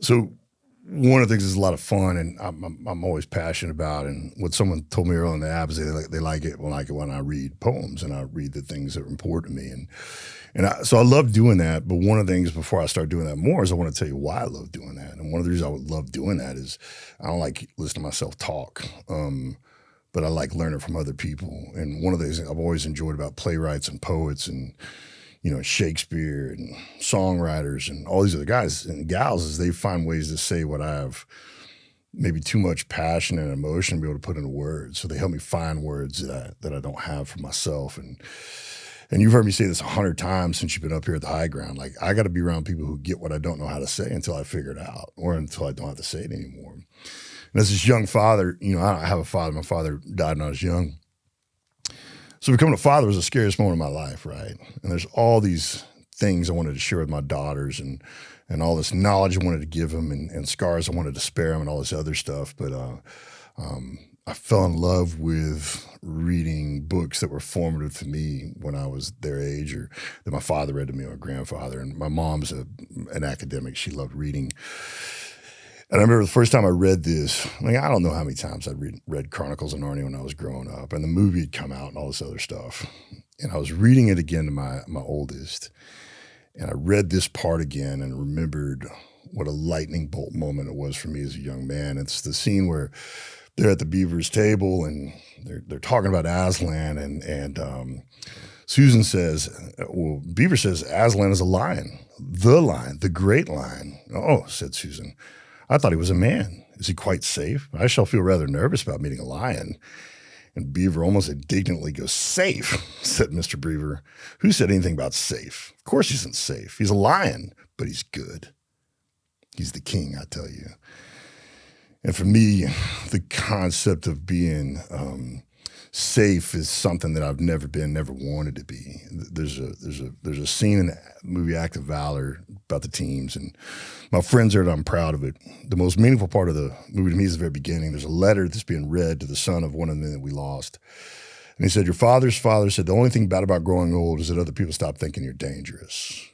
So one of the things is a lot of fun, and I'm always passionate about. And what someone told me earlier in the app is they like it when I read poems and I read the things that are important to me. So I love doing that. But one of the things before I start doing that more is I want to tell you why I love doing that. And one of the reasons I would love doing that is I don't like listening to myself talk. But I like learning from other people. And one of the things I've always enjoyed about playwrights and poets and Shakespeare and songwriters and all these other guys and gals is they find ways to say what I have maybe too much passion and emotion to be able to put into words. So they help me find words that I don't have for myself. And you've heard me say this 100 times since you've been up here at the high ground. Like, I got to be around people who get what I don't know how to say until I figure it out or until I don't have to say it anymore. And as this young father, I have a father. My father died when I was young. So becoming a father was the scariest moment of my life, right? And there's all these things I wanted to share with my daughters and all this knowledge I wanted to give them and scars I wanted to spare them and all this other stuff. But I fell in love with reading books that were formative to me when I was their age or that my father read to me or my grandfather. And my mom's an academic. She loved reading. And I remember the first time I read this, I don't know how many times I'd read Chronicles of Narnia when I was growing up, and the movie had come out and all this other stuff. And I was reading it again to my oldest, and I read this part again and remembered what a lightning bolt moment it was for me as a young man. It's the scene where they're at the Beaver's table and they're talking about Aslan, and Susan says, well, Beaver says Aslan is a lion, the great lion. Oh, said Susan. I thought he was a man. Is he quite safe? I shall feel rather nervous about meeting a lion. And Beaver almost indignantly goes, safe, said Mr. Beaver. Who said anything about safe? Of course he isn't safe. He's a lion, but he's good. He's the king, I tell you. And for me, the concept of being safe is something that I've never wanted to be. There's a scene in the movie Act of Valor about the teams, and my friends are that I'm proud of it. The most meaningful part of the movie to me is the very beginning. There's a letter that's being read to the son of one of the men that we lost. And he said, your father's father said, the only thing bad about growing old is that other people stop thinking you're dangerous.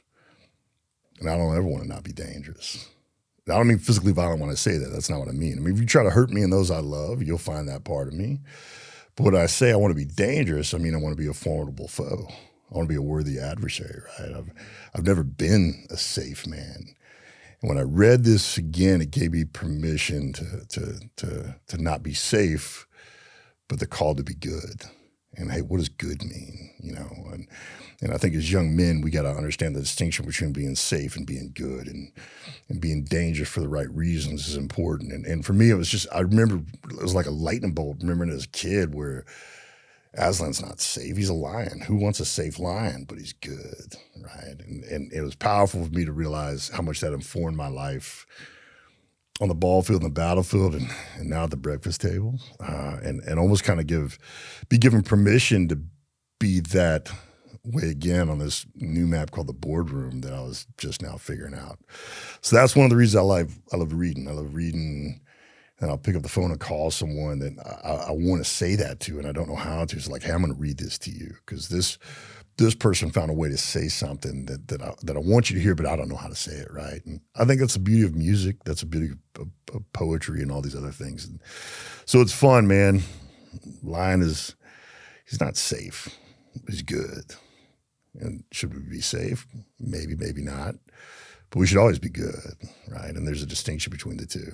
And I don't ever want to not be dangerous. I don't mean physically violent when I say that. That's not what I mean. If you try to hurt me and those I love, you'll find that part of me. But when I say I want to be dangerous, I mean I want to be a formidable foe. I want to be a worthy adversary, right? I've never been a safe man. And when I read this again, it gave me permission to not be safe, but the call to be good. And hey, what does good mean? And I think as young men, we got to understand the distinction between being safe and being good, and being dangerous for the right reasons is important. And for me, it was just, I remember it was like a lightning bolt, remembering as a kid where Aslan's not safe. He's a lion. Who wants a safe lion? But he's good, right? And it was powerful for me to realize how much that informed my life on the ball field and the battlefield and now at the breakfast table, and almost kind of be given permission to be that way again on this new map called the boardroom that I was just now figuring out. So that's one of the reasons I love reading. I love reading, and I'll pick up the phone and call someone that I want to say that to, and I don't know how to. It's like, hey, I'm going to read this to you because this person found a way to say something that I want you to hear, but I don't know how to say it right. And I think that's the beauty of music. That's the beauty of poetry and all these other things. And so it's fun, man. Lion he's not safe. He's good. And should we be safe? Maybe, maybe not. But we should always be good, right? And there's a distinction between the two.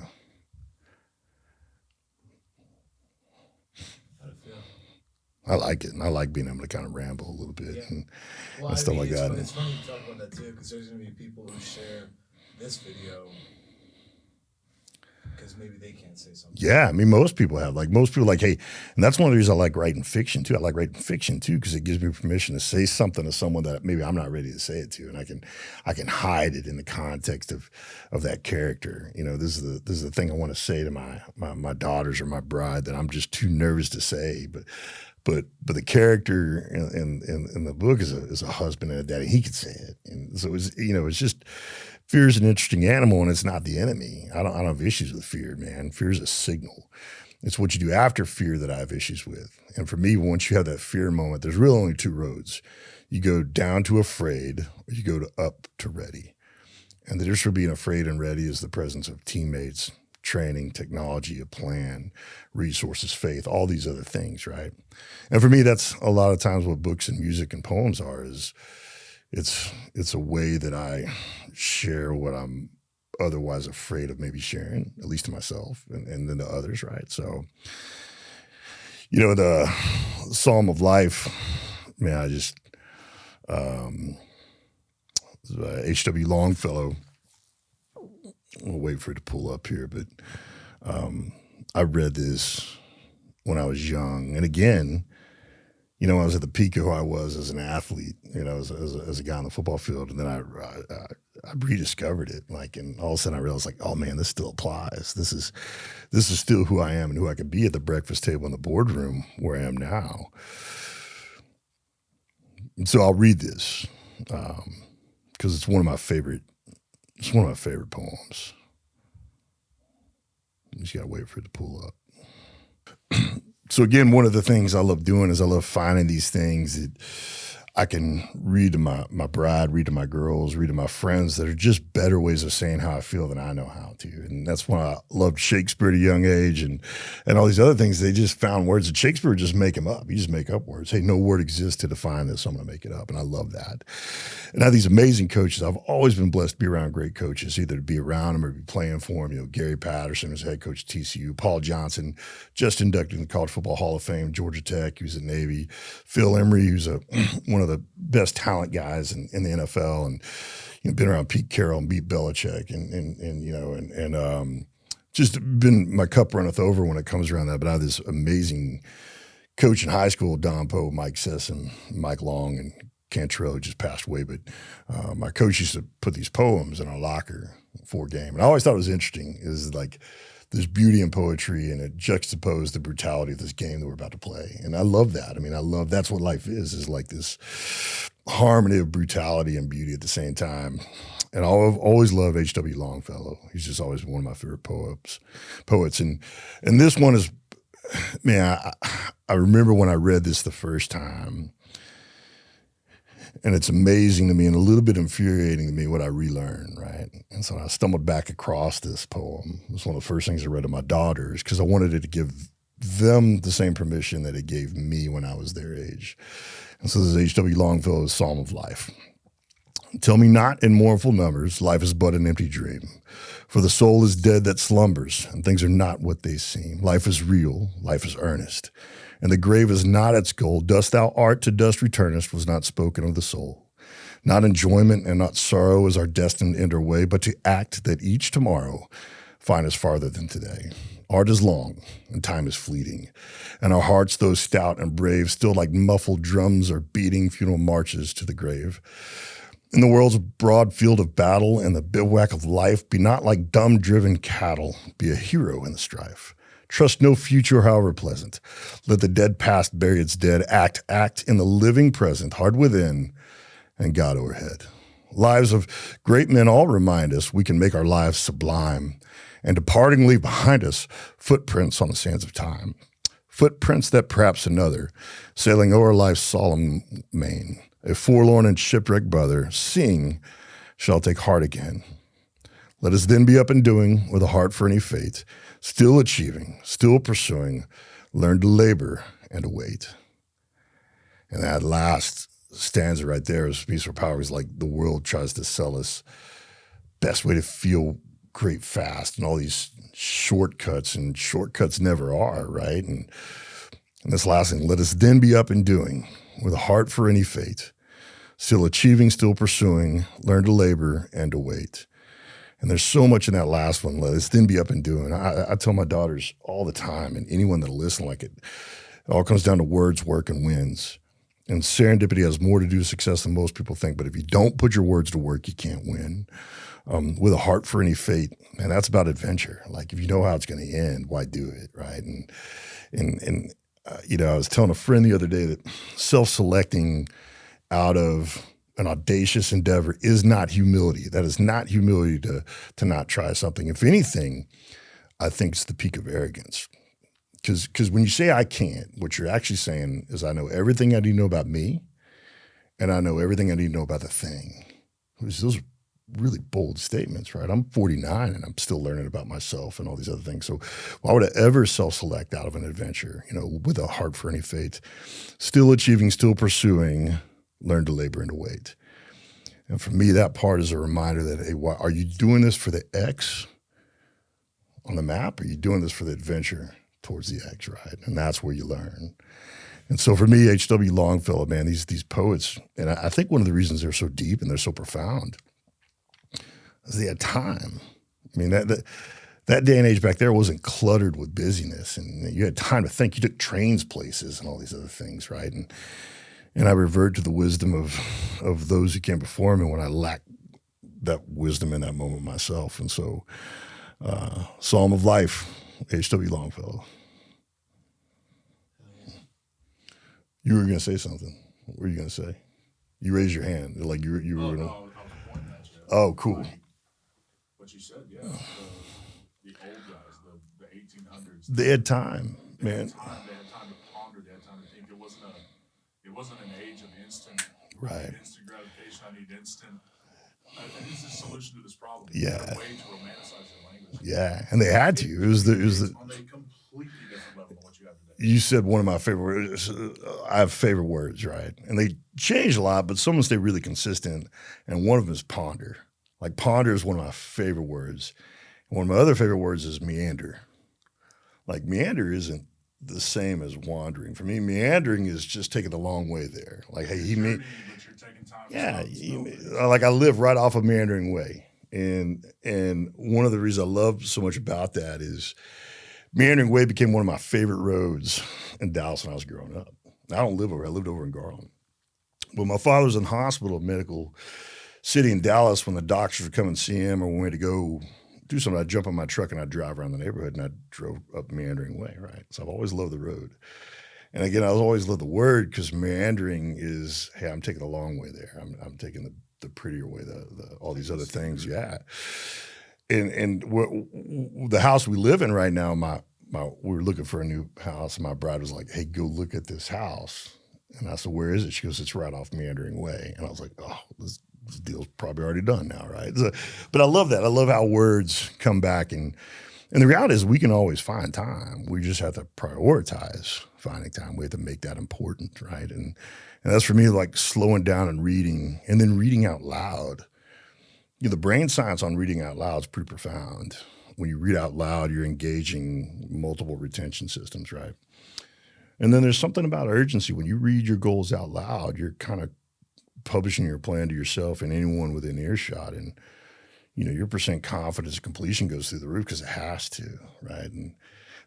I like it, and I like being able to kind of ramble a little bit and stuff like that. It's funny you talk about that too, because there's going to be people who share this video because maybe they can't say something. Yeah, I mean, most people have. Like, most people hey, and that's one of the reasons I like writing fiction too. I like writing fiction too because it gives me permission to say something to someone that maybe I'm not ready to say it to, and I can hide it in the context of that character. This is the thing I want to say to my daughters or my bride that I'm just too nervous to say, but the character in the book is a husband and a daddy. He could say it, and so it's just fear is an interesting animal, and it's not the enemy. I don't have issues with fear, man. Fear is a signal. It's what you do after fear that I have issues with. And for me, once you have that fear moment, there's really only two roads. You go down to afraid, or you go up to ready. And the difference for being afraid and ready is the presence of teammates, training, technology, a plan, resources, faith, all these other things, right? And for me, that's a lot of times what books and music and poems are. Is it's a way that I share what I'm otherwise afraid of maybe sharing, at least to myself and then to others, right? So, the Psalm of Life, man, I just, H.W. Longfellow, we'll wait for it to pull up here, but I read this when I was young. And again, I was at the peak of who I was as an athlete, as a guy on the football field. And then I rediscovered it. And all of a sudden I realized oh man, this still applies. This is still who I am and who I could be at the breakfast table in the boardroom where I am now. And so I'll read this because it's one of my favorite poems. You just got to wait for it to pull up. So again, one of the things I love doing is I love finding these things that I can read to my bride, read to my girls, read to my friends that are just better ways of saying how I feel than I know how to. And that's why I loved Shakespeare at a young age and all these other things. They just found words that Shakespeare would just make them up. You just make up words. Hey, no word exists to define this, so I'm going to make it up. And I love that. And I have these amazing coaches. I've always been blessed to be around great coaches, either to be around them or be playing for them. Gary Patterson was head coach at TCU. Paul Johnson, just inducted in the College Football Hall of Fame, Georgia Tech. He was at Navy. Phil Emery, who's one of the best talent guys in the NFL, and been around Pete Carroll and beat Belichick, and just been, my cup runneth over when it comes around that. But I have this amazing coach in high school, Don Poe, Mike Sessom, Mike Long, and Cantrell, who just passed away. But my coach used to put these poems in our locker before game, and I always thought it was interesting. Is there's beauty in poetry, and it juxtaposed the brutality of this game that we're about to play. And I love that. That's what life is like this harmony of brutality and beauty at the same time. And I've always loved H.W. Longfellow. He's just always been one of my favorite poets. And this one is, man, I remember when I read this the first time, and it's amazing to me and a little bit infuriating to me what I relearned, right? And so I stumbled back across this poem. It was one of the first things I read to my daughters because I wanted it to give them the same permission that it gave me when I was their age. And so this is H.W. Longfellow's Psalm of Life. Tell me not in mournful numbers, life is but an empty dream. For the soul is dead that slumbers, and things are not what they seem. Life is real, life is earnest, and the grave is not its goal. Dust thou art, to dust returnest, was not spoken of the soul. Not enjoyment and not sorrow is our destined end or way, but to act that each tomorrow find us farther than today. Art is long, and time is fleeting, and our hearts, though stout and brave, still like muffled drums are beating funeral marches to the grave. In the world's broad field of battle and the bivouac of life, be not like dumb driven cattle, be a hero in the strife. Trust no future, however pleasant. Let the dead past bury its dead. Act in the living present, hard within and God overhead. Lives of great men all remind us we can make our lives sublime, and departing leave behind us footprints on the sands of time. Footprints that perhaps another, sailing o'er life's solemn main, a forlorn and shipwrecked brother, seeing, shall take heart again. Let us then be up and doing, with a heart for any fate, still achieving, still pursuing, learn to labor and to wait. And that last stanza right there is peaceful power. Is like the world tries to sell us best way to feel great fast and all these shortcuts, and shortcuts never are, right? And this last thing, let us then be up and doing, with a heart for any fate, still achieving, still pursuing, learn to labor and to wait. And there's so much in that last one. Let us then be up and doing. I tell my daughters all the time, and anyone that'll listen, like it all comes down to words, work, and wins. And serendipity has more to do with success than most people think. But if you don't put your words to work, you can't win. With a heart for any fate, and that's about adventure. Like if you know how it's going to end, why do it, right? And I was telling a friend the other day that self-selecting out of an audacious endeavor is not humility. That is not humility to not try something. If anything, I think it's the peak of arrogance. Because when you say I can't, what you're actually saying is I know everything I need to know about me, and I know everything I need to know about the thing. Those are really bold statements, right? I'm 49 and I'm still learning about myself and all these other things. So why would I ever self-select out of an adventure, with a heart for any fate? Still achieving, still pursuing, learn to labor and to wait. And for me, that part is a reminder that, hey, are you doing this for the X on the map? Or are you doing this for the adventure towards the X, right? And that's where you learn. And so for me, H.W. Longfellow, man, these poets, and I think one of the reasons they're so deep and they're so profound is they had time. I mean, that day and age back there wasn't cluttered with busyness, and you had time to think. You took trains places and all these other things, right? And I revert to the wisdom of those who came before me when I lacked that wisdom in that moment myself. And so, Psalm of Life, H.W. Longfellow. You were going to say something. What were you going to say? You raised your hand, like you were going to. No, I was pointing at you. Oh, cool. What you said, yeah. The old guys, the 1800s. They had time, man. They had time to ponder. They had time to think. It wasn't an age of instant, Right. Instant gratification. I need instant. And this is a solution to this problem. Yeah. They had a way to romanticize their language. Yeah, and they had to. It was the on a completely different level than what you have today. You said one of my favorite words. I have favorite words, right? And they change a lot, but some of them stay really consistent. And one of them is ponder. Like ponder is one of my favorite words. And one of my other favorite words is meander. Like meander isn't the same as wandering. For me, meandering is just taking the long way there. Like, hey, But you're taking time. yeah, like I live right off of meandering way. And one of the reasons I love so much about that is Meandering Way became one of my favorite roads in Dallas when I was growing up. I don't live over. I lived over in Garland. But my father was in hospital, medical city in Dallas. When the doctors would come and see him, or when we had to go do something, I'd jump on my truck and I'd drive around the neighborhood, and I drove up Meandering Way. Right. So I've always loved the road. And again, I always loved the word, because meandering is, hey, I'm taking the long way there. I'm taking the prettier way, all these other things. Yeah. And the house we live in right now, we were looking for a new house, and my bride was like, hey, go look at this house. And I said, where is it? She goes, it's right off Meandering Way. And I was like, oh, this deal's probably already done now, right? So, but I love that. I love how words come back. And the reality is we can always find time. We just have to prioritize finding time. We have to make that important, right? And that's for me, like slowing down and reading, and then reading out loud. The brain science on reading out loud is pretty profound. When you read out loud, you're engaging multiple retention systems, right? And then there's something about urgency. When you read your goals out loud, you're kind of publishing your plan to yourself and anyone within earshot. And, your percent confidence and completion goes through the roof, because it has to, right? And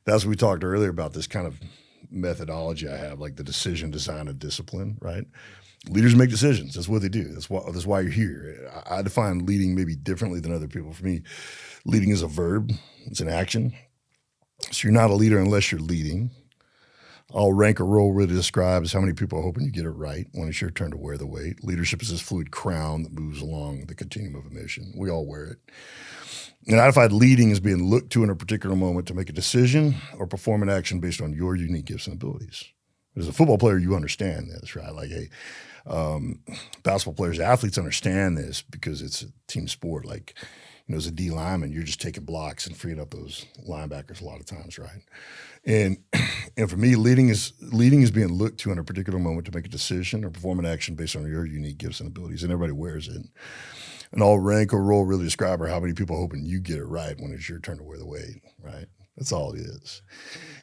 that's what we talked earlier about, this kind of methodology I have, like the decision, design, and discipline, right? Leaders make decisions. That's what they do. That's why you're here. I define leading maybe differently than other people. For me, leading is a verb. It's an action. So you're not a leader unless you're leading. All rank or role really describes how many people are hoping you get it right when it's your turn to wear the weight. Leadership is this fluid crown that moves along the continuum of a mission. We all wear it. And I define leading as being looked to in a particular moment to make a decision or perform an action based on your unique gifts and abilities. As a football player, you understand this, right? Like, hey, basketball players, athletes understand this because it's a team sport. Like, as a D lineman, you're just taking blocks and freeing up those linebackers a lot of times, right? And for me, leading is being looked to in a particular moment to make a decision or perform an action based on your unique gifts and abilities, and everybody wears it. And all rank or role really describe are how many people are hoping you get it right when it's your turn to wear the weight, right? That's all it is.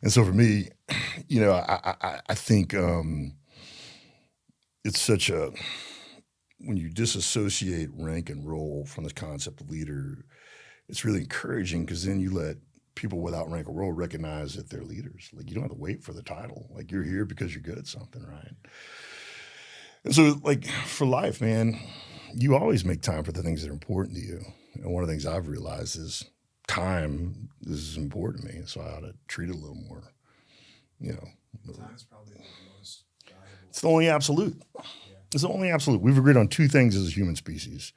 And so for me, I think it's such a, when you disassociate rank and role from the concept of leader, it's really encouraging, because then you let people without rank or role recognize that they're leaders. Like, you don't have to wait for the title. Like, you're here because you're good at something, right? And so, like, for life, man, you always make time for the things that are important to you. And one of the things I've realized is time is important to me, so I ought to treat it a little more, Time is probably the most valuable. It's the only absolute. Yeah. It's the only absolute. We've agreed on two things as a human species.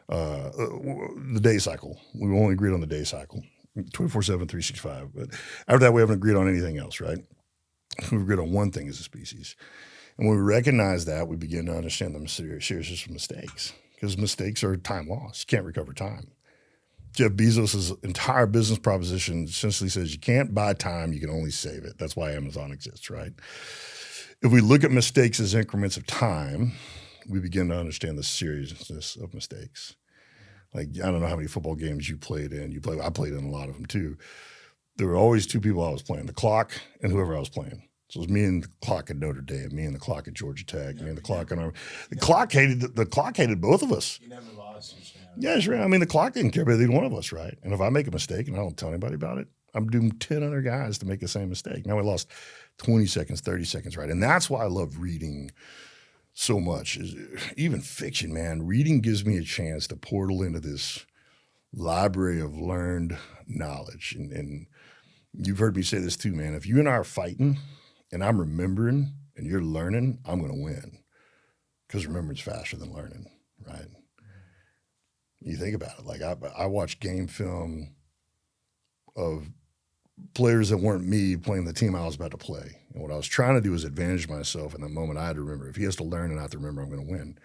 The day cycle. We've only agreed on the day cycle, 24/7, 365. But after that, we haven't agreed on anything else, right? We've agreed on one thing as a species. And when we recognize that, we begin to understand the seriousness of mistakes. because mistakes are time lost. You can't recover time. Jeff Bezos' entire business proposition essentially says you can't buy time, you can only save it. That's why Amazon exists, right? If we look at mistakes as increments of time, we begin to understand the seriousness of mistakes. Like, I don't know how many football games you played in. I played in a lot of them too. There were always two people I was playing, the clock and whoever I was playing. So it was me and the clock at Notre Dame, me and the clock at Georgia Tech, me and the clock on our. The clock hated both of us. You never lost your chance. Yeah, sure. I mean, the clock didn't care about either one of us, right? And if I make a mistake and I don't tell anybody about it, I'm doomed 10 other guys to make the same mistake. Now we lost 20 seconds, 30 seconds, right? And that's why I love reading so much. Is even fiction, man. Reading gives me a chance to portal into this library of learned knowledge. And you've heard me say this too, man. If you and I are fighting and I'm remembering and you're learning, I'm going to win. Because remembering's faster than learning, right? You think about it. Like I watched game film of players that weren't me playing the team I was about to play. And what I was trying to do is advantage myself in that moment. I had to remember. If he has to learn and I have to remember, I'm going to win.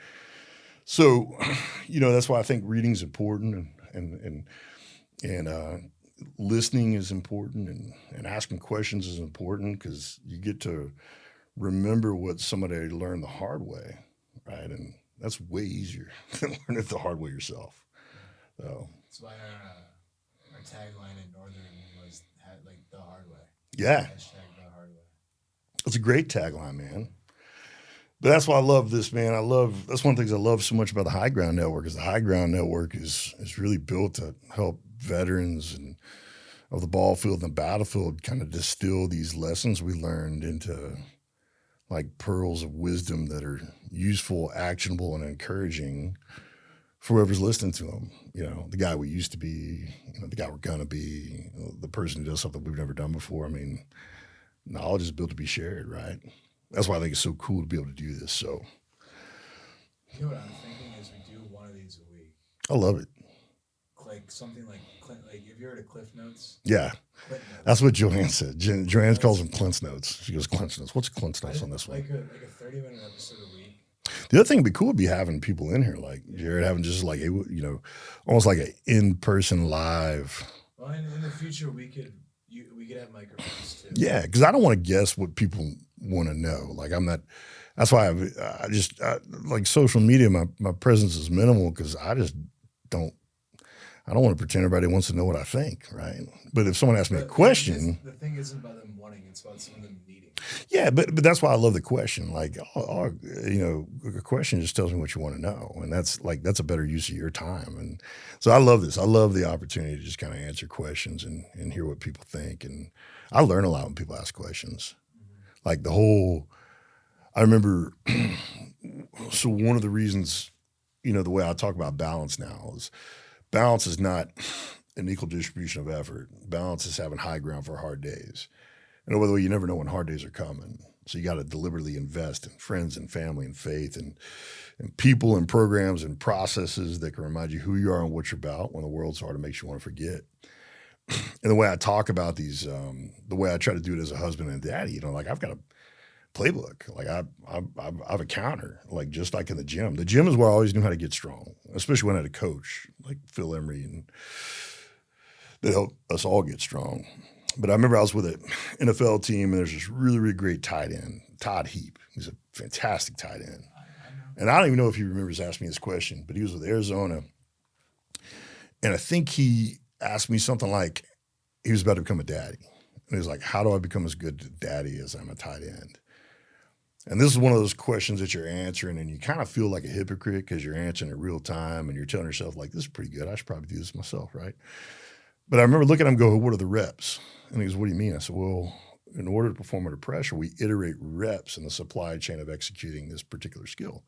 So, that's why I think reading's important and listening is important and asking questions is important because you get to remember what somebody learned the hard way, right? And that's way easier than learning it the hard way yourself. So that's why our tagline at Northern was like the hard way. Yeah, Hashtag the hard way. It's a great tagline, man. But that's why I love this, man. That's one of the things I love so much about the High Ground Network is the High Ground Network is really built to help veterans and of the ball field and the battlefield kind of distill these lessons we learned into like pearls of wisdom that are useful, actionable, and encouraging for whoever's listening to them. The guy we used to be, the guy we're gonna be, the person who does something we've never done before. I mean, knowledge is built to be shared, right? That's why I think it's so cool to be able to do this. So, what I'm thinking is we do one of these a week. I love it. Like something like if you heard of Cliff Notes. Yeah, Cliff Notes. That's what Joanne said. Joanne calls them Clint's Notes. She goes, Clint's Notes. What's Clint's Notes on this one? Like a 30-minute episode a week. The other thing would be cool would be having people in here, like Jared, having just like almost like an in-person live. Well, in the future we could have microphones too. Yeah, because I don't want to guess what people want to know. Like I'm not. That's why I like social media. My presence is minimal because I just don't. I don't want to pretend everybody wants to know what I think, right? But if someone asks me a question, the thing isn't about them wanting; it's about some of them needing. Yeah, but that's why I love the question. Like, a question just tells me what you want to know, and that's a better use of your time. And so I love this. I love the opportunity to just kind of answer questions and hear what people think. And I learn a lot when people ask questions. Mm-hmm. Like I remember. So one of the reasons, the way I talk about balance now is. Balance is not an equal distribution of effort. Balance is having high ground for hard days. And by the way, you never know when hard days are coming. So you got to deliberately invest in friends and family and faith and people and programs and processes that can remind you who you are and what you're about when the world's hard and makes you want to forget. And the way I talk about these, the way I try to do it as a husband and daddy, like I've got a playbook. Like I have a counter, like just like in the gym. The gym is where I always knew how to get strong, especially when I had a coach like Phil Emery and that helped us all get strong. But I remember I was with an NFL team and there's this really, really great tight end, Todd Heap. He's a fantastic tight end. And I don't even know if he remembers asking me this question, but he was with Arizona. And I think he asked me something like, he was about to become a daddy. And he was like, how do I become as good a daddy as I'm a tight end? And this is one of those questions that you're answering and you kind of feel like a hypocrite because you're answering in real time and you're telling yourself like, this is pretty good. I should probably do this myself, right? But I remember looking at him go, what are the reps? And he goes, what do you mean? I said, well, in order to perform under pressure, we iterate reps in the supply chain of executing this particular skill.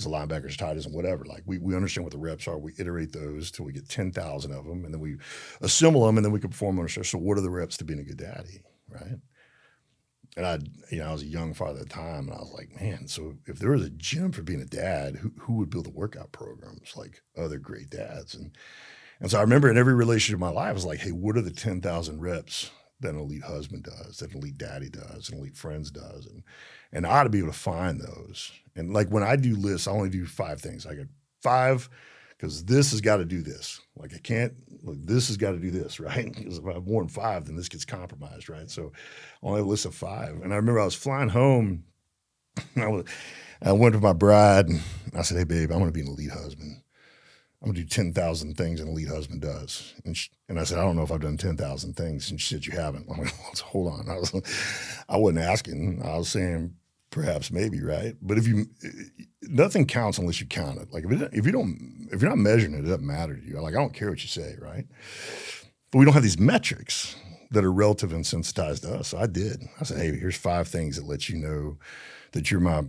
As a linebackers, tight ends, and whatever. Like we understand what the reps are. We iterate those till we get 10,000 of them and then we assemble them and then we can perform under stress. So what are the reps to being a good daddy, right? And I was a young father at the time, and I was like, man, so if there was a gym for being a dad, who would build the workout programs like other great dads? And so I remember in every relationship in my life, I was like, hey, what are the 10,000 reps that an elite husband does, that an elite daddy does, an elite friends does? And I ought to be able to find those. And like when I do lists, I only do 5 things. I got 5, because this has got to do this. Like I can't, like this has got to do this, right? Because if I have more than 5, then this gets compromised, right? So I only have a list of 5. And I remember I was flying home. I went to my bride and I said, hey, babe, I'm going to be an elite husband. I'm going to do 10,000 things an elite husband does. And I said, I don't know if I've done 10,000 things. And she said, you haven't. I'm like, well, hold on. I wasn't asking. I was saying perhaps maybe, right? But nothing counts unless you count it. Like if you're not measuring it, it doesn't matter to you. Like, I don't care what you say, right? But we don't have these metrics that are relative and sensitized to us. So I did. I said, hey, here's 5 things that let you know that you're my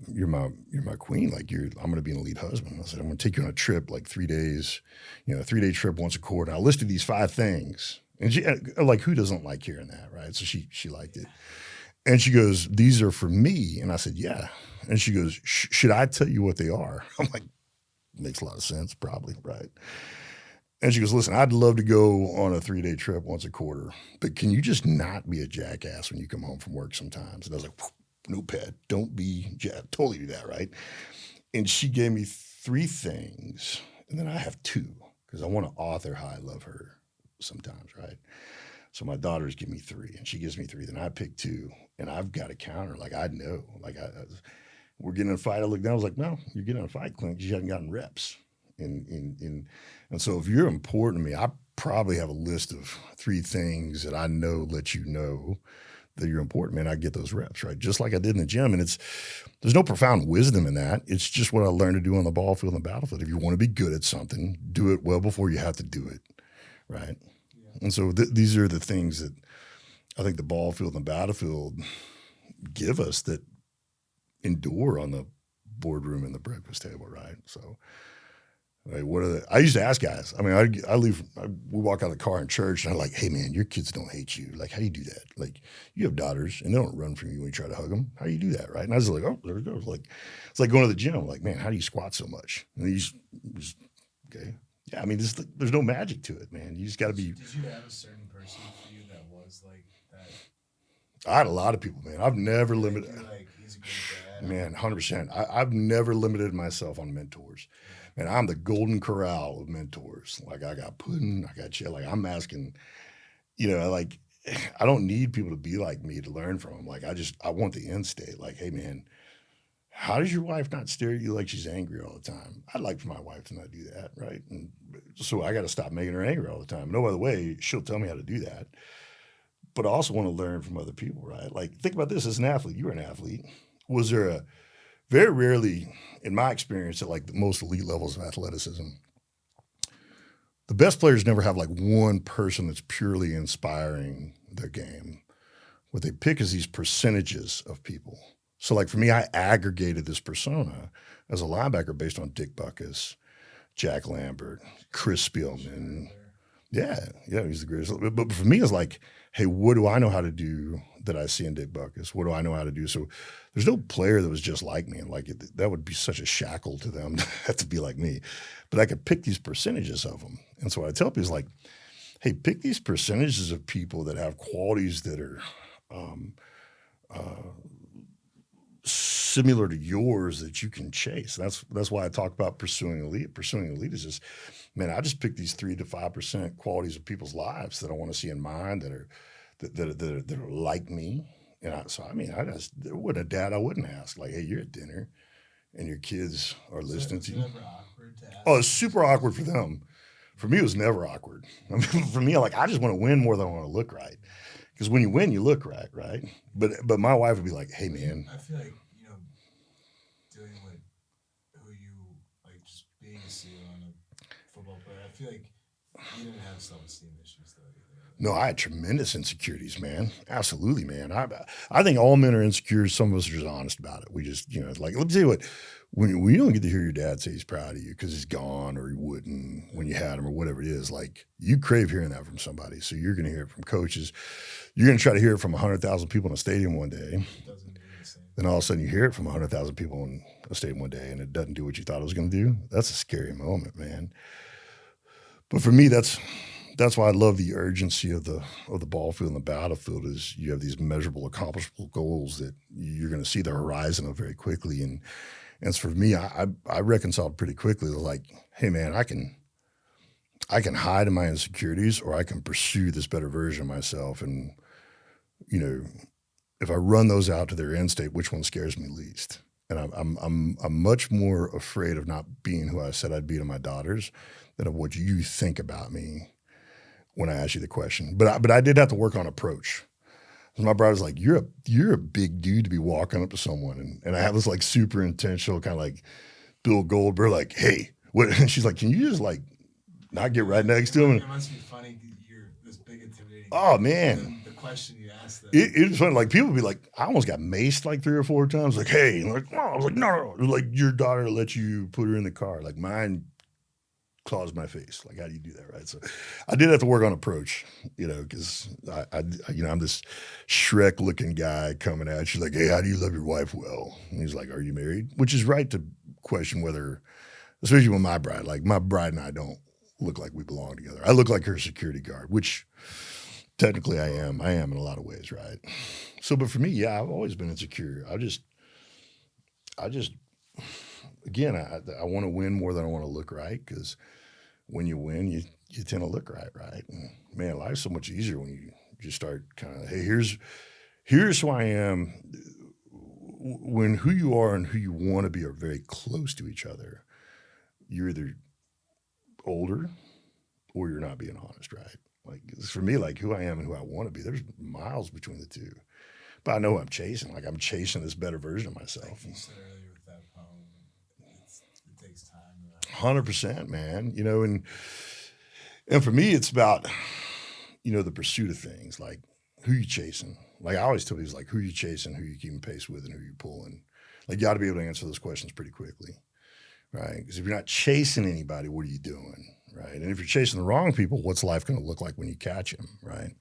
queen. Like I'm going to be an elite husband. I said, I'm going to take you on a trip, like 3 days, a 3-day trip once a quarter. I listed these 5 things. And she, like, who doesn't like hearing that, right? So she liked it. And she goes, these are for me. And I said, yeah. And she goes, should I tell you what they are? I'm like, makes a lot of sense, probably, right? And she goes, listen, I'd love to go on a 3-day trip once a quarter, but can you just not be a jackass when you come home from work sometimes? And I was like, notepad, don't be totally do that, right? And she gave me 3 things, and then I have 2 because I want to author how I love her sometimes, right? So my daughters give me 3, and she gives me 3. Then I pick 2, and I've got to counter. Like I know, like we're getting in a fight. I look down. I was like, no, you're getting in a fight, Clint, because you haven't gotten reps. And so if you're important to me, I probably have a list of 3 things that I know let you know that you're important, man. I get those reps, right? Just like I did in the gym. And there's no profound wisdom in that. It's just what I learned to do on the ball field and the battlefield. If you want to be good at something, do it well before you have to do it, right? Yeah. And so these are the things that I think the ball field and the battlefield give us that endure on the boardroom and the breakfast table, right? So, like, I used to ask guys. I mean, we walk out of the car in church, and I'm like, hey, man, your kids don't hate you. Like, how do you do that? Like, you have daughters, and they don't run from you when you try to hug them. How do you do that, right? And I was like, oh, there it goes. Like, it's like going to the gym. I'm like, man, how do you squat so much? And you just okay. Yeah, I mean, there's no magic to it, man. You just got to be. Did you have a certain person for you that was like that? I had a lot of people, man. I've never limited. Like, he's a great dad. Man, 100%. I've never limited myself on mentors. And I'm the golden corral of mentors. Like I got pudding, I got chill. Like I'm asking, like I don't need people to be like me to learn from them. Like I want the end state. Like, hey man, how does your wife not stare at you like she's angry all the time? I'd like for my wife to not do that, right? And so I got to stop making her angry all the time. No other way, she'll tell me how to do that. But I also want to learn from other people, right? Like think about this as an athlete. You were an athlete. Was there very rarely, in my experience, at like the most elite levels of athleticism, the best players never have like one person that's purely inspiring their game. What they pick is these percentages of people. So like for me, I aggregated this persona as a linebacker based on Dick Butkus, Jack Lambert, Chris Spielman. Yeah, he's the greatest. But for me, it's like, hey, what do I know how to do that I see in Dick Butkus? What do I know how to do? So there's no player that was just like me. And like that would be such a shackle to them to have to be like me. But I could pick these percentages of them. And so what I tell people is like, hey, pick these percentages of people that have qualities that are similar to yours that you can chase. That's why I talk about pursuing elite. Pursuing elite is just, man, I just pick these 3 to 5% qualities of people's lives that I want to see in mine that are like me. And there wasn't a dad I wouldn't ask. Like, hey, you're at dinner, and your kids are listening to you. Was it ever awkward to ask? Oh, it's super awkward for them. For me, it was never awkward. I mean, for me, like I just want to win more than I want to look right. Because when you win, you look right, right? But my wife would be like, hey, man. I feel like, dealing with who you, like just being a SEAL and a football player, I feel like you didn't have self-esteem issues though either. No, I had tremendous insecurities, man. Absolutely, man. I think all men are insecure. Some of us are just honest about it. We just, like, let me tell you what, when you don't get to hear your dad say he's proud of you because he's gone or he wouldn't when you had him or whatever it is, like you crave hearing that from somebody. So you're going to hear it from coaches. You're going to try to hear it from 100,000 people in a stadium one day. It doesn't do the same. Then all of a sudden you hear it from 100,000 people in a stadium one day and it doesn't do what you thought it was going to do. That's a scary moment, man. But for me, that's why I love the urgency of the ball field and the battlefield is you have these measurable, accomplishable goals that you're going to see the horizon of very quickly. And so for me, I reconciled pretty quickly. Like, hey man, I can hide in my insecurities, or I can pursue this better version of myself. And you know, if I run those out to their end state, which one scares me least? And I'm much more afraid of not being who I said I'd be to my daughters than of what you think about me when I ask you the question. But I did have to work on approach. My bride was like, "You're a big dude to be walking up to someone," and I have this like super intentional kind of like Bill Goldberg, like, "Hey, what?" And she's like, "Can you just like not get right next to him?" It must be funny. You're this big intimidating. Oh And man, then the question you asked them. it's funny. Like people be like, I almost got maced like 3 or 4 times. Like, hey, and like, no, I was like, no, no, like your daughter let you put her in the car. Like mine claws my face. Like, how do you do that, right? So, I did have to work on approach, because I'm this Shrek-looking guy coming at you, like, hey, how do you love your wife well? And he's like, are you married? Which is right to question whether, especially with my bride. Like, my bride and I don't look like we belong together. I look like her security guard, which technically I am. I am in a lot of ways, right? So, but for me, yeah, I've always been insecure. I just, again, I want to win more than I want to look right, because when you win, you tend to look right? And man, life's so much easier when you just start kind of, hey, here's who I am. When who you are and who you want to be are very close to each other, you're either older or you're not being honest, right? Like for me, like who I am and who I want to be, there's miles between the two. But I know who I'm chasing. Like I'm chasing this better version of myself. Like you said earlier with that poem, it takes time. 100%, man. And for me, it's about the pursuit of things. Like who you chasing. Like I always tell people, like who you chasing, who you keeping pace with, and who you pulling. Like you got to be able to answer those questions pretty quickly, right? Because if you're not chasing anybody, what are you doing, right? And if you're chasing the wrong people, what's life going to look like when you catch them, right?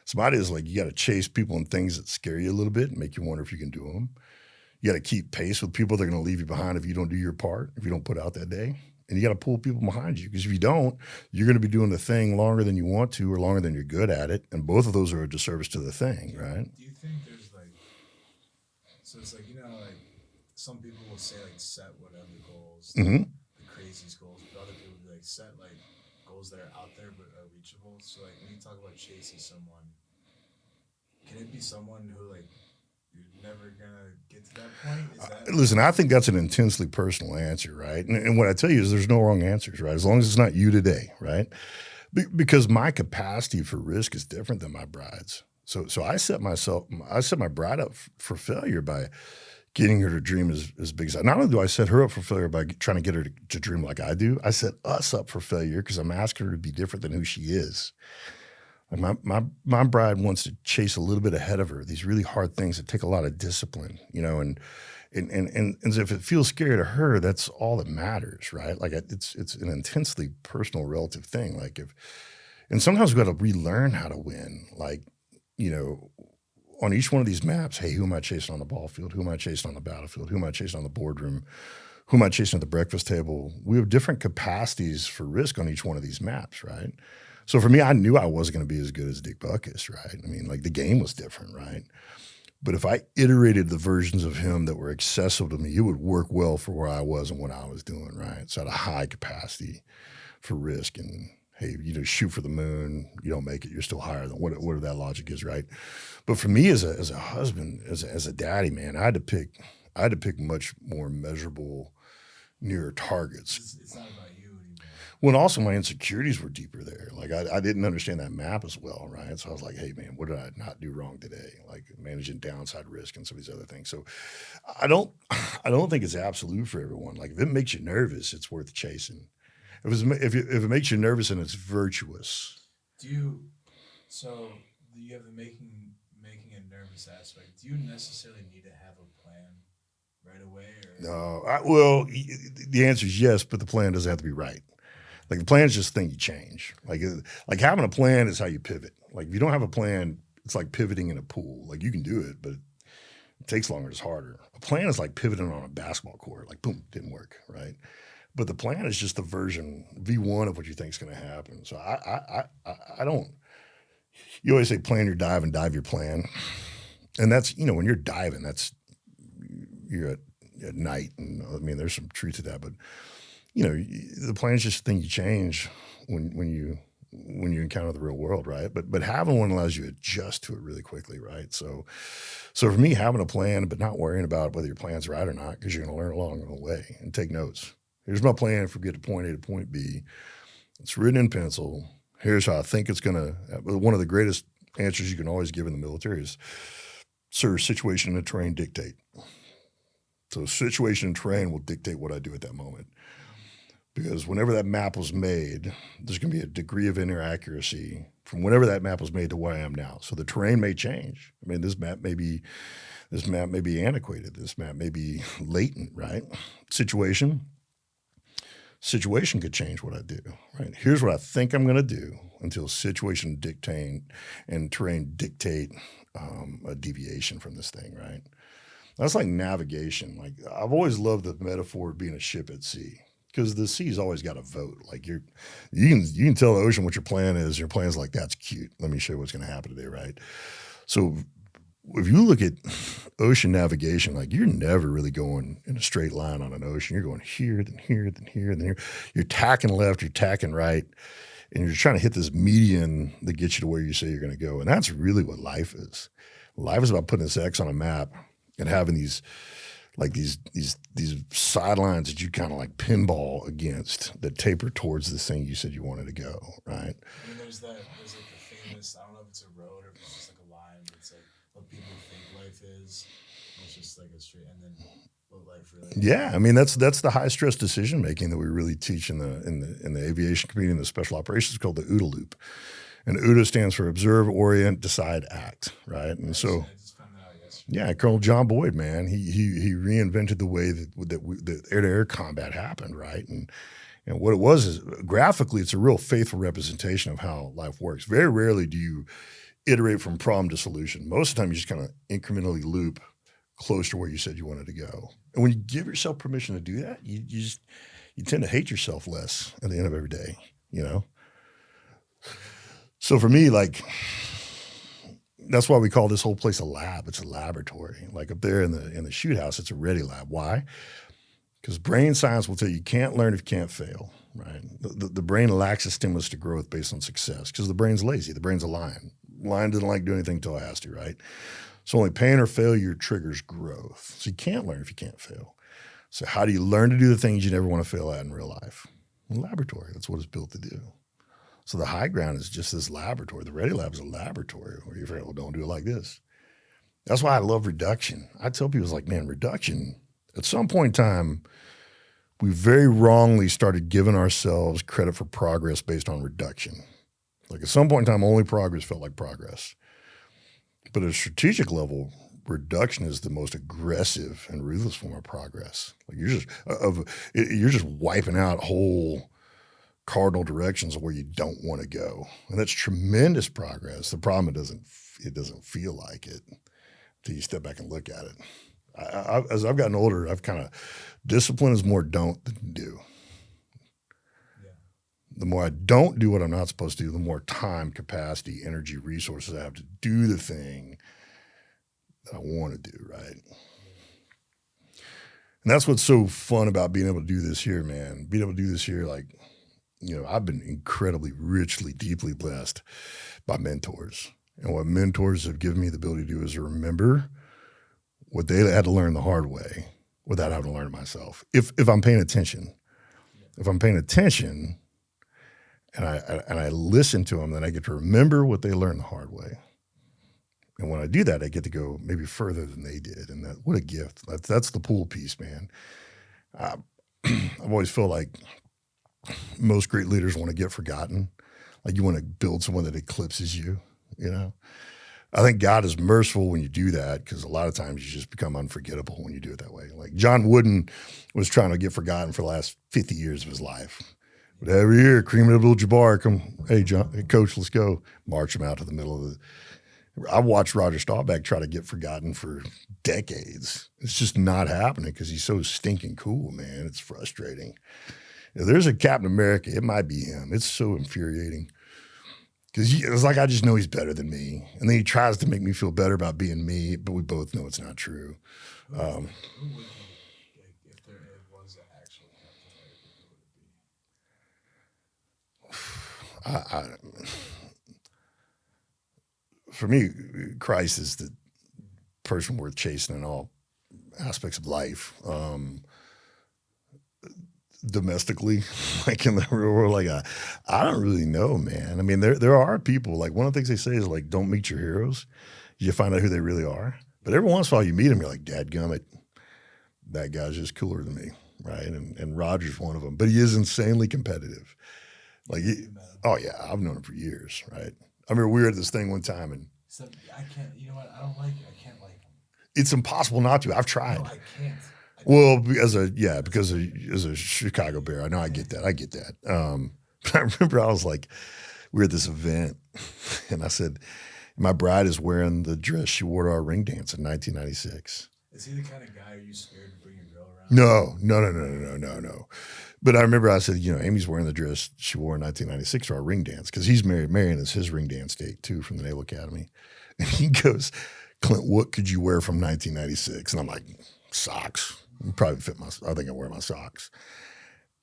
So my idea is like you got to chase people and things that scare you a little bit and make you wonder if you can do them. You got to keep pace with people that are going to leave you behind if you don't do your part, if you don't put out that day. And you got to pull people behind you, because if you don't, you're going to be doing the thing longer than you want to or longer than you're good at it. And both of those are a disservice to the thing, right? Do you think there's so it's like, like some people will say like set whatever goals, Mm-hmm. the craziest goals, but other people will be like set like goals that are out there but are reachable. So like when you talk about chasing someone, can it be someone who like you're never gonna get to that point? Is that Listen, I think that's an intensely personal answer, right? And what I tell you is there's no wrong answers, right? As long as it's not you today, right? Because my capacity for risk is different than my bride's. So I set my bride up for failure by getting her to dream as big as I. Not only do I set her up for failure by trying to get her to dream like I do, I set us up for failure because I'm asking her to be different than who she is. Like my bride wants to chase a little bit ahead of her, these really hard things that take a lot of discipline, and if it feels scary to her, that's all that matters, right? Like it's an intensely personal, relative thing. And sometimes we got to relearn how to win. Like, on each one of these maps, hey, who am I chasing on the ball field? Who am I chasing on the battlefield? Who am I chasing on the boardroom? Who am I chasing at the breakfast table? We have different capacities for risk on each one of these maps, right? So for me, I knew I wasn't going to be as good as Dick Butkus, right? I mean, like the game was different, right? But if I iterated the versions of him that were accessible to me, it would work well for where I was and what I was doing, right? So I had a high capacity for risk. And hey, shoot for the moon, you don't make it, you're still higher than whatever that logic is, right? But for me as a husband, as a daddy, man, I had to pick much more measurable, nearer targets. it's not about you anymore. Well, and also my insecurities were deeper there. Like I didn't understand that map as well, right? So I was like, hey man, what did I not do wrong today? Like managing downside risk and some of these other things. So I don't think it's absolute for everyone. Like if it makes you nervous, it's worth chasing. If it makes you nervous and it's virtuous. So you have the making a nervous aspect. Do you necessarily need to have a plan right away? No, the answer is yes, but the plan doesn't have to be right. Like the plan is just a thing you change. Like having a plan is how you pivot. Like if you don't have a plan, it's like pivoting in a pool. Like you can do it, but it takes longer. It's harder. A plan is like pivoting on a basketball court. Like boom, didn't work, right? But the plan is just the version V1 of what you think is going to happen. So I don't. You always say plan your dive and dive your plan, and that's when you're diving, you're at night. And I mean, there's some truth to that, but the plan's just a thing you change when you encounter the real world, right? But having one allows you to adjust to it really quickly, right? So for me, having a plan, but not worrying about whether your plan's right or not, because you're going to learn along the way and take notes. Here's my plan if we get to point A to point B. It's written in pencil. Here's how I think it's going to. One of the greatest answers you can always give in the military is, sir, situation and terrain dictate. So situation and terrain will dictate what I do at that moment. Because whenever that map was made, there's going to be a degree of inaccuracy from whenever that map was made to where I am now. So the terrain may change. I mean, this map may be antiquated. This map may be latent, right? Situation could change what I do, right? Here's what I think I'm going to do until situation dictate and terrain dictate a deviation from this thing, right? That's like navigation. Like I've always loved the metaphor of being a ship at sea. Because the sea's always got a vote. Like you can tell the ocean what your plan is. Your plan's like, that's cute. Let me show you what's going to happen today, right? So if you look at ocean navigation, like you're never really going in a straight line on an ocean. You're going here, then here, then here, then here. You're tacking left, you're tacking right, and you're trying to hit this median that gets you to where you say you're going to go. And that's really what life is. Life is about putting this X on a map and having these sidelines that you kind of like pinball against that taper towards this thing you said you wanted to go, right? I mean, there's like the famous, I don't know if it's a road or if it's just like a line, but it's like what people think life is. It's just like a straight, and then what life really is. Yeah, I mean that's the high stress decision making that we really teach in the aviation community and the special operations, called the OODA loop. And OODA stands for observe, orient, decide, act, right? And so. Yeah, Colonel John Boyd, man, he reinvented the way that air-to-air combat happened, right? And what it was is, graphically, it's a real faithful representation of how life works. Very rarely do you iterate from problem to solution. Most of the time, you just kind of incrementally loop close to where you said you wanted to go. And when you give yourself permission to do that, you tend to hate yourself less at the end of every day, So for me, like, that's why we call this whole place a lab. It's a laboratory. Like up there in the shoot house, it's a ready lab. Why? Because brain science will tell you can't learn if you can't fail, right? The brain lacks a stimulus to growth based on success because the brain's lazy. The brain's a lion. Lion doesn't like doing anything until it has to, right? So only pain or failure triggers growth. So you can't learn if you can't fail. So how do you learn to do the things you never want to fail at in real life? In a laboratory. That's what it's built to do. So the high ground is just this laboratory. The Ready Lab is a laboratory where you figure, well, don't do it like this. That's why I love reduction. I tell people, it's like, man, reduction, at some point in time, we very wrongly started giving ourselves credit for progress based on reduction. Like at some point in time, only progress felt like progress. But at a strategic level, reduction is the most aggressive and ruthless form of progress. Like you're just wiping out whole cardinal directions of where you don't want to go. And that's tremendous progress. The problem, it doesn't feel like it until you step back and look at it. As I've gotten older, I've kind of, discipline is more don't than do. Yeah. The more I don't do what I'm not supposed to do, the more time, capacity, energy, resources I have to do the thing that I want to do, right? And that's what's so fun about being able to do this here, man. Being able to do this here, like, I've been incredibly, richly, deeply blessed by mentors. And what mentors have given me the ability to do is remember what they had to learn the hard way without having to learn it myself. If I'm paying attention. If I'm paying attention and I listen to them, then I get to remember what they learned the hard way. And when I do that, I get to go maybe further than they did. And what a gift. That's the pool piece, man. I've always felt like most great leaders want to get forgotten. Like you want to build someone that eclipses you, I think God is merciful when you do that, because a lot of times you just become unforgettable when you do it that way. Like John Wooden was trying to get forgotten for the last 50 years of his life. But every year, Kareem Abdul-Jabbar come, hey, coach, let's go. March him out to the middle of I watched Roger Staubach try to get forgotten for decades. It's just not happening because he's so stinking cool, man. It's frustrating. If there's a Captain America, it might be him. It's so infuriating because it's like I just know he's better than me. And then he tries to make me feel better about being me, but we both know it's not true. Who would he get I for me, Christ is the person worth chasing in all aspects of life. Domestically, like in the real world, like I don't really know, man. I mean, there are people like one of the things they say is like, don't meet your heroes. You find out who they really are. But every once in a while, you meet them, you're like, dadgummit, that guy's just cooler than me, right? And Roger's one of them, but he is insanely competitive. Like, oh yeah, I've known him for years, right? I remember we were at this thing one time, and So I can't. You know what? I don't like it. I can't like him. it's impossible not to. I've No, tried. I can't. Well, because as a Chicago Bear, I know I get that. I get that. But I remember I was like, we were at this event, and I said, my bride is wearing the dress she wore to our ring dance in 1996. Is he the kind of guy you scared to bring your girl around? No. But I remember I said, Amy's wearing the dress she wore in 1996 to our ring dance because he's married. Marion is his ring dance date too from the Naval Academy. And he goes, Clint, what could you wear from 1996? And I'm like, socks. Probably fit I think I wear my socks.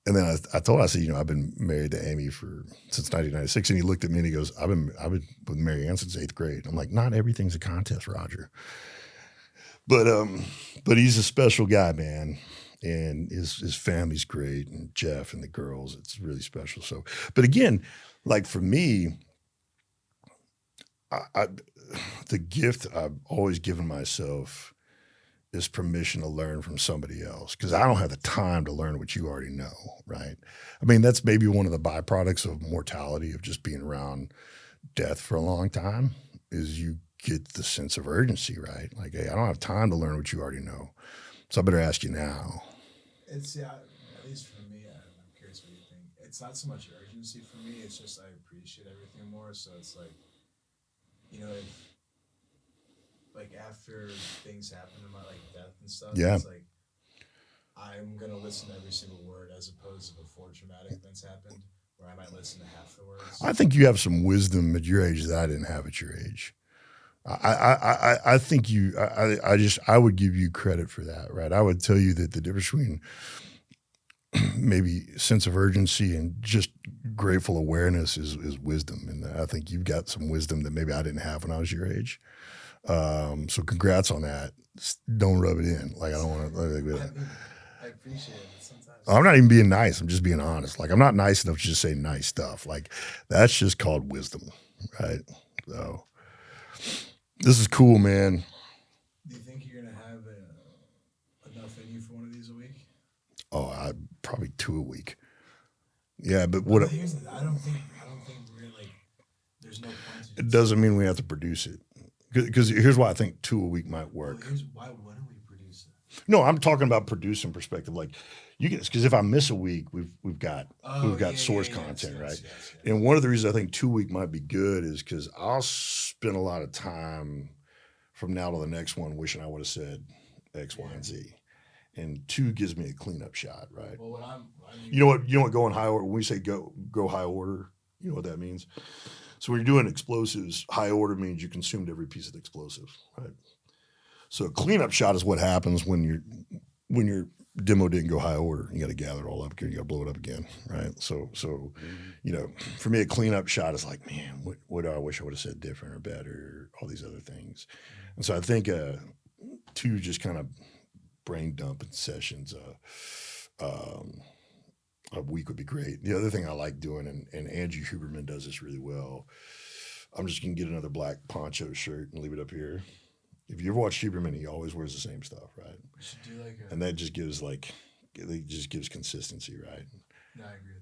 And then I told her, I said, I've been married to Amy since 1996. And he looked at me and he goes, I've been with Mary Ann since 8th grade. I'm like, not everything's a contest, Roger. But he's a special guy, man. And his family's great, and Jeff and the girls, it's really special. So, but again, like for me, the gift I've always given myself is permission to learn from somebody else because I don't have the time to learn what you already know, right? I mean, that's maybe one of the byproducts of mortality, of just being around death for a long time, is you get the sense of urgency, right? Like, hey, I don't have time to learn what you already know, so I better ask you now. It's at least for me. I'm curious what you think. It's not so much urgency for me. It's just I appreciate everything more. So it's like, if like after things happen in my like death and stuff, Yeah. it's like I'm gonna listen to every single word as opposed to before traumatic events happened, where I might listen to half the words. I think you have some wisdom at your age that I didn't have at your age. I think I would give you credit for that, right? I would tell you that the difference between maybe sense of urgency and just grateful awareness is wisdom. And I think you've got some wisdom that maybe I didn't have when I was your age. So congrats on that. Don't rub it in. Like, I don't want to. I appreciate it sometimes. I'm not even being nice. I'm just being honest. Like, I'm not nice enough to just say nice stuff. Like, that's just called wisdom, right? So this is cool, man. Do you think you're gonna have enough in you for one of these a week? Oh, probably 2 a week. Yeah, but But here's the, I don't think we're like. There's no point. it doesn't mean we have to produce it. Because here's why I think 2 a week might Well, work. here's why wouldn't we produce it? No, I'm talking about producing perspective. Like, you get, because if I miss a week, we've got source content, right? Yes. And one of the reasons I think 2 week might be good is because I'll spend a lot of time from now to the next one wishing I would have said X, Y, and Z. And 2 gives me a cleanup shot, right? Well, You know what? Go in high order. When we say go high order, you know what that means. So when you're doing explosives, high order means you consumed every piece of the explosive, right? So a cleanup shot is what happens when your demo didn't go high order. You got to gather it all up again. You got to blow it up again, right? So for me, a cleanup shot is like, man, what do I wish I would have said different or better, or all these other things. And so I think 2 just kind of brain dumping sessions. A week would be great. The other thing I like doing, and Andrew Huberman does this really well, I'm just going to get another black poncho shirt and leave it up here. If you ever watch Huberman, he always wears the same stuff, right? We should do like and that just gives consistency, right? No, I agree.